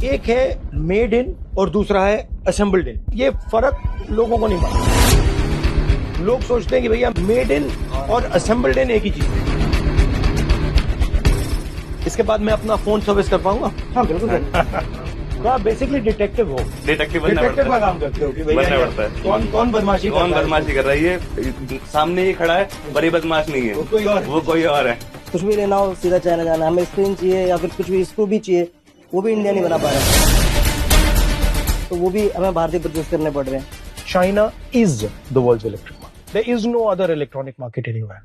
एक है made in और दूसरा है असेंबल्ड इन। ये फर्क लोगों को नहीं मालूम। लोग सोचते हैं कि भैया मेड इन और असेंबल्ड इन एक ही चीज है। इसके बाद मैं अपना फोन सर्विस कर पाऊंगा? हाँ बिल्कुल तो आप बेसिकली डिटेक्टिव हो। डिटेक्टिव का काम करते हो कि बनना भैया पड़ता है। कौन बदमाशी कौन बदमाशी कर रहा है, ये सामने ही खड़ा है, बड़ी बदमाश नहीं है, वो कोई और है। कुछ भी लेना हो सीधा चाइना जाना, हमें स्क्रीन चाहिए या फिर कुछ भी स्क्रू भी चाहिए, वो भी इंडिया नहीं बना पा रहा, तो वो भी हमें भारतीय परचेज करने पड़ रहे हैं। China is the world's electric market. There is no other electronic market anywhere.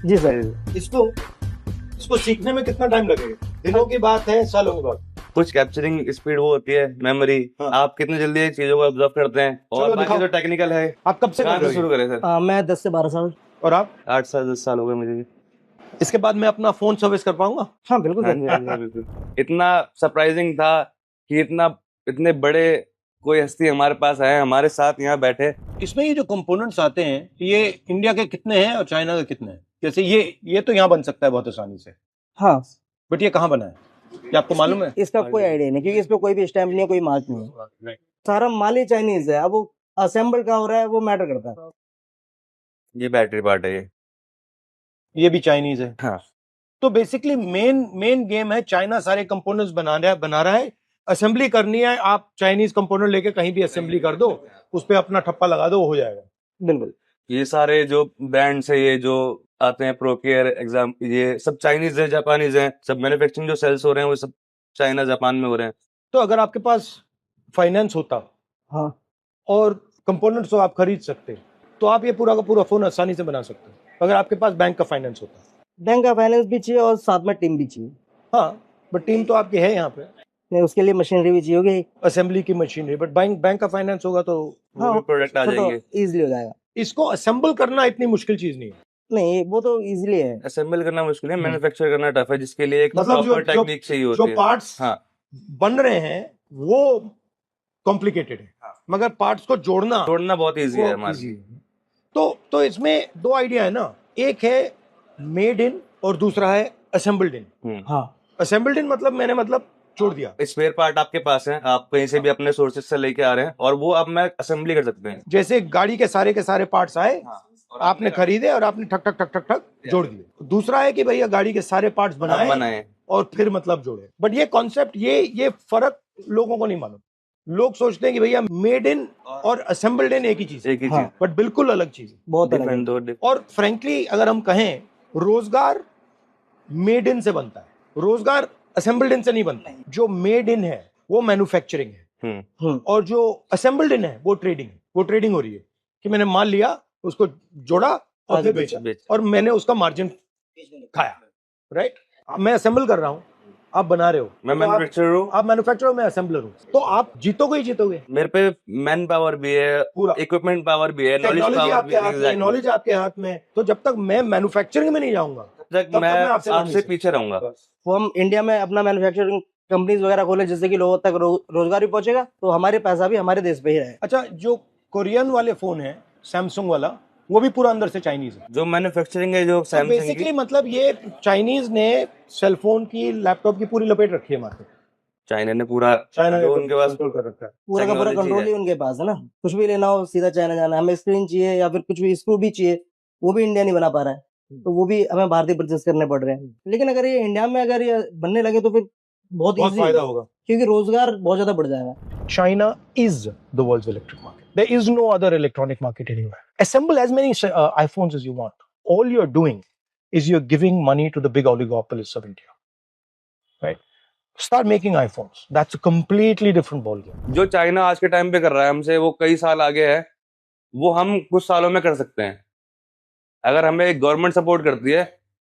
Ji sir. इसको सीखने में कितना टाइम लगेगा? दिनों की बात है, सालों की बात? कुछ कैप्चरिंग स्पीड वो होती है, मेमोरी। हाँ। आप कितनी जल्दी चीजों को ऑब्जर्व करते हैं, और चलो बाकी दिखाओ। जो टेक्निकल है। आप कब से कहाँ कर से रहे शुरू हो? करें सर? मैं 10 से 12 साल। और आप? 8 साल 10 साल हो गए मुझे भी। इसके बाद मैं अपना फोन सर्विस कर पाऊंगा? हाँ बिल्कुल हाँ सर। जी, हाँ जी, बिल्कुल। इतना सरप्राइजिंग था कि इतने बड़े कोई हस्ती हमारे पास आए, हमारे साथ यहाँ बैठे। इसमें ये जो कंपोनेंट्स आते हैं, ये इंडिया के कितने हैं और चाइना के कितने हैं? जैसे ये तो यहाँ बन सकता है बहुत आसानी से, हाँ बट ये कहाँ बना है, ये आपको मालूम है? इसका कोई आइडिया नहीं, क्योंकि इस पे कोई भी स्टैम्प नहीं है, कोई मार्क नहीं है, सारा माल ही चाइनीज है। अब वो असेंबल कहाँ हो रहा है वो मैटर करता है। ये बैटरी पार्ट है ये भी चाइनीज है। हाँ। तो बेसिकली मेन गेम है, चाइना सारे कंपोनेंट्स बना रहा है, असेंबली करनी है। आप चाइनीज कंपोनेंट लेके कहीं भी असेंबली कर दो, उस पे अपना ठप्पा लगा दो, हो जाएगा। बिल्कुल। ये सारे जो ब्रांड्स है, ये जो आते हैं, प्रोकेयर एग्जाम, ये सब चाइनीज है, जापानीज हैं। सब मैन्युफैक्चरिंग जो सेल्स हो रहे हैं वो सब चाइना जापान में हो रहे हैं। तो अगर आपके पास फाइनेंस होता हाँ और कंपोनेंट्स तो आप खरीद सकते, तो आप ये पूरा का पूरा फोन आसानी से बना सकते, अगर आपके पास बैंक का फाइनेंस होता। बैंक का फाइनेंस भी चाहिए और साथ में टीम भी चाहिए। हाँ, बट टीम तो आपकी है यहाँ पे, नहीं, उसके लिए मशीनरी भी चाहिए होगी, असेंबली की मशीनरी। बट बैंक का फाइनेंस होगा तो वो भी प्रोडक्ट आ जाएंगे। इजीली हो जाएगा। इसको असेंबल करना इतनी मुश्किल चीज नहीं है। नहीं, वो तो इजीली है। असेंबल करना मुश्किल है, मैन्युफैक्चर करना टफ है, जिसके लिए एक मतलब प्रॉपर टेक्निक चाहिए होती जो है। पार्ट्स हाँ, बन रहे हैं वो कॉम्प्लिकेटेड है, मगर पार्ट्स को जोड़ना बहुत इजी है वो हमारे easy लिए। है। तो इसमें दो आइडिया है ना, एक है मेड इन और दूसरा है असेंबल्ड इन। हाँ असेंबल्ड इन मतलब जोड़ दिया। स्पेयर पार्ट आपके पास है, आप कहीं से भी अपने सोर्सेज से लेके आ रहे हैं, और वो अब मैं असेंबली कर सकते हैं। जैसे गाड़ी के सारे पार्ट्स आए, आपने खरीदे और आपने ठक ठक ठक ठक ठक जोड़ दिए। दूसरा है कि भैया गाड़ी के सारे पार्ट्स बनाए और फिर मतलब जोड़े। बट ये कॉन्सेप्ट, ये फर्क लोगों को नहीं मालूम। लोग सोचते हैं कि भैया मेड इन और असेंबल्ड इन एक ही चीज है, हाँ। बट बिल्कुल अलग चीज है, बहुत अलग है। और फ्रेंकली अगर हम कहें, रोजगार मेड इन से बनता है, रोजगार असेंबल्ड इन से नहीं बनता। जो मेड इन है वो मैन्युफैक्चरिंग है, और जो असेंबल्ड इन है वो ट्रेडिंग है। वो ट्रेडिंग हो रही है कि मैंने माल लिया, उसको जोड़ा और फिर बेचा, और मैंने उसका मार्जिन खाया। राइट? मैं असेंबल कर रहा हूँ, आप बना रहे हो। मैं मैन्युफैक्चरर हूँ, आप मैन्युफैक्चरर हो, मैं असेंबलर हूँ। तो आप जीतोगे ही जीतोगे। मेरे पे मैन पावर भी है, पूरा इक्विपमेंट पावर भी है, नॉलेज टेक्नोलॉजी पावर आपके भी हाथ में, है। नॉलेज आपके हाथ में। तो जब तक मैं मैन्युफैक्चरिंग में नहीं जाऊंगा, तब तक मैं आपसे पीछे रहूंगा। वो हम इंडिया में अपना मैन्युफैक्चरिंग कंपनीज वगैरह खोले, जिससे कि लोगों तक रोजगार भी पहुंचेगा, तो हमारे पैसा भी हमारे देश पे ही रहेगा। अच्छा, जो कोरियन वाले फोन है, सैमसंग वाला, वो भी पूरा अंदर से चाइनीज है। जो मैन्युफैक्चरिंग है, जो तो सैमसंग बेसिकली मतलब ये चाइनीज ने सेलफोन की, लैपटॉप की पूरी लपेट रखी है मार्केट। चाइना ने पूरा, चाइना ने जो उनके पास कंट्रोल कर रखा है। पूरा का पूरा technology कंट्रोल है। ही उनके पास है ना। कुछ भी लेना हो सीधा चाइना जाना, हमें स्क्रीन चाहिए या फिर कुछ भी स्क्रू भी चाहिए, वो भी इंडिया नहीं बना पा रहा है, तो वो भी हमें भारतीय परचेज करने पड़ रहे हैं। लेकिन अगर ये इंडिया में अगर ये बनने लगे तो फिर बहुत बहुत इजी फायदा होगा, क्योंकि रोजगार बहुत ज्यादा बढ़ जाएगा। China is the world's electric market. There is no other electronic market anywhere. Assemble as many iPhones as you want. All you're doing is you're giving money to the big oligopolists of India. Right? Start making iPhones. That's a completely different ballgame. जो China आज के time पे कर रहा है हमसे, वो कई साल आगे है, वो हम कुछ सालों में कर सकते हैं। अगर हमें एक गवर्नमेंट सपोर्ट करती है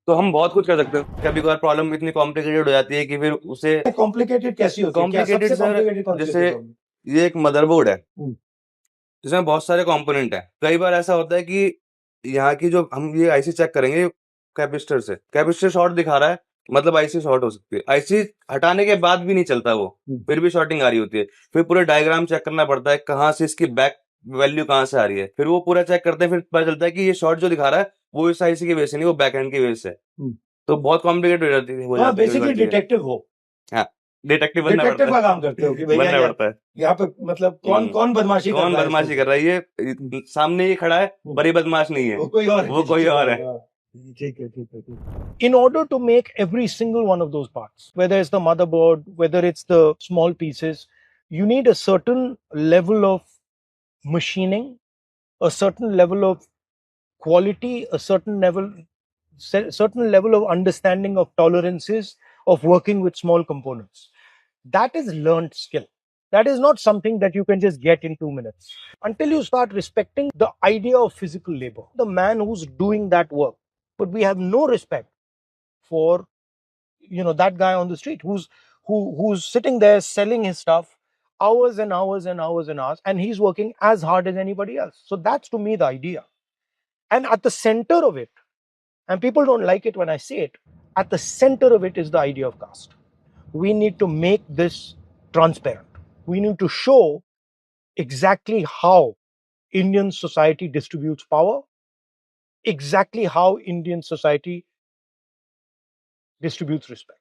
तो हम बहुत कुछ कर सकते हैं। कभी कभार प्रॉब्लम इतनी कॉम्प्लिकेटेड हो जाती है कि फिर उसे कॉम्प्लिकेटेड कैसी होती है? कॉम्प्लिकेटेड सबसे सर, complicated कौन सी जैसे होती है? ये एक मदरबोर्ड है, जिसमें बहुत सारे कंपोनेंट हैं। कई बार ऐसा होता है कि यहाँ की जो हम ये आईसी चेक करेंगे कैपेसिटर से, कैपेसिटर शॉर्ट दिखा रहा है, मतलब आईसी शॉर्ट हो सकती है, आईसी हटाने के बाद भी नहीं चलता वो, फिर भी शॉर्टिंग आ रही होती है, फिर पूरे डायग्राम चेक करना पड़ता है कहाँ से इसकी बैक वैल्यू कहाँ से आ रही है, फिर वो पूरा चेक करते हैं, फिर पता चलता है कि ये शॉर्ट जो दिखा रहा है वो इस आईसी की वजह से नहीं, वो बैक एंड की वजह से है। तो बहुत कॉम्प्लिकेटेड हो जाती है। बेसिकली डिटेक्टिव हो, हाँ, डिटेक्टिव बनना डिटेक्टिव पड़ता का है, काम करते हो कि भैया बनना पड़ता है। यहाँ पे मतलब कौन बदमाशी कर रहा है, बदमाशी कर रहा है, ये सामने ही खड़ा है पर ये बदमाश नहीं है, वो कोई और है। ठीक है। In order to make every single one of those parts, whether it's the motherboard, whether it's the small pieces, you need a certain level of machining, a certain level of quality, a certain level of understanding of tolerances of working with small components. That is learned skill. That is not something that you can just get in 2 minutes. Until you start respecting the idea of physical labor, the man who's doing that work. But we have no respect for, that guy on the street who's sitting there selling his stuff hours and hours and hours and hours, and he's working as hard as anybody else. So that's to me the idea. And at the center of it, and people don't like it when I say it, at the center of it is the idea of caste. We need to make this transparent. We need to show exactly how Indian society distributes power, exactly how Indian society distributes respect.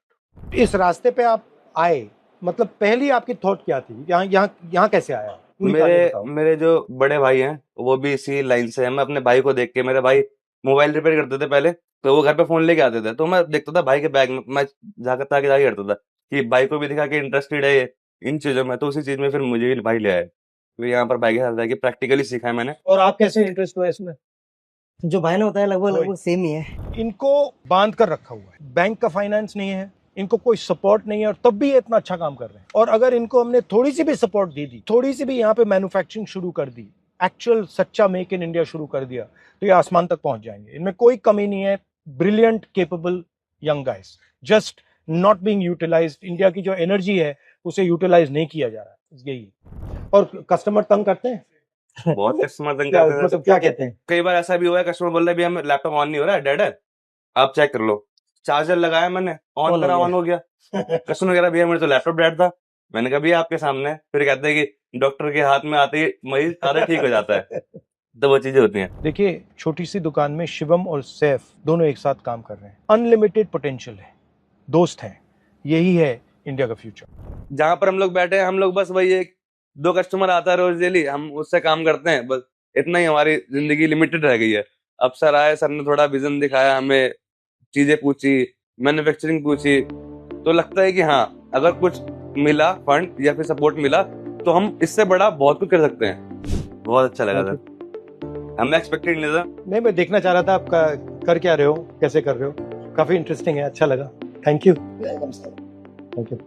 इस रास्ते पे आप आए, मतलब पहली आपकी thought क्या थी? यहाँ कैसे आया? मेरे जो बड़े भाई हैं वो भी इसी लाइन से हैं। मैं अपने भाई को देख के, मेरे भाई मोबाइल रिपेयर करते थे पहले, तो वो घर पे फोन लेके आते थे, तो मैं देखता था भाई के बैग में, मैं जाके करता था कि भाई को भी दिखा कि इंटरेस्टेड है इन चीजों में, तो उसी चीज में फिर मुझे भी भाई ले आए। तो यहाँ पर भाई के साथ जाके प्रैक्टिकली सीखा है मैंने। और आप कैसे इंटरेस्ट हुआ इसमें? जो भाई ने बताया लगभग सेम ही है। इनको बांध कर रखा हुआ है, बैंक का फाइनेंस नहीं है, इनको कोई सपोर्ट नहीं है, और तब भी ये इतना अच्छा काम कर रहे हैं। और अगर इनको हमने थोड़ी सी भी सपोर्ट दे दी, थोड़ी सी भी यहाँ पे मैन्युफैक्चरिंग शुरू कर दी, एक्चुअल सच्चा मेक इन इंडिया शुरू कर दिया, तो ये आसमान तक पहुंच जाएंगे। इनमें कोई कमी नहीं है। Brilliant, capable young guys, just not being utilised. India की जो एनर्जी है उसे यूटिलाइज नहीं किया जा रहा है, यही। और कस्टमर तंग करते हैं, बहुत कस्टमर तंग करते हैं। मतलब क्या कहते हैं? कई बार ऐसा भी हुआ है, कस्टमर बोल रहे हैं लैपटॉप ऑन नहीं हो रहा है, डेड है, आप चेक कर लो। चार्जर लगाया मैंने, ऑन करा, ऑन हो गया। कस्टमर कह रहा भैया मेरे तो लैपटॉप डेड था। मैंने कहा भैया आपके सामने। फिर कहते हैं कि डॉक्टर के हाथ में आते ही मरीज सारा ठीक हो जाता है। तो वो चीजें होती हैं। देखिए, छोटी सी दुकान में शिवम और सैफ दोनों एक साथ काम कर रहे हैं। अनलिमिटेड पोटेंशियल है, दोस्त हैं, यही है इंडिया का फ्यूचर। जहां पर हम लोग बैठे हैं, हम लोग बस वही एक दो कस्टमर आता है रोज डेली, हम उससे काम करते हैं, बस इतना ही हमारी जिंदगी लिमिटेड रह गई है। अब सर आए, सर ने थोड़ा विजन दिखाया, हमें चीजें पूछी, मैन्युफैक्चरिंग पूछी, तो लगता है कि हाँ, अगर कुछ मिला फंड या फिर सपोर्ट मिला तो हम इससे बड़ा बहुत कुछ कर सकते हैं। बहुत अच्छा लगा सर, हमने एक्सपेक्टेड नहीं था। नहीं, मैं देखना चाह रहा था आप कर क्या रहे हो, कैसे कर रहे हो। काफी इंटरेस्टिंग है, अच्छा लगा। Thank you. Welcome sir. Thank you.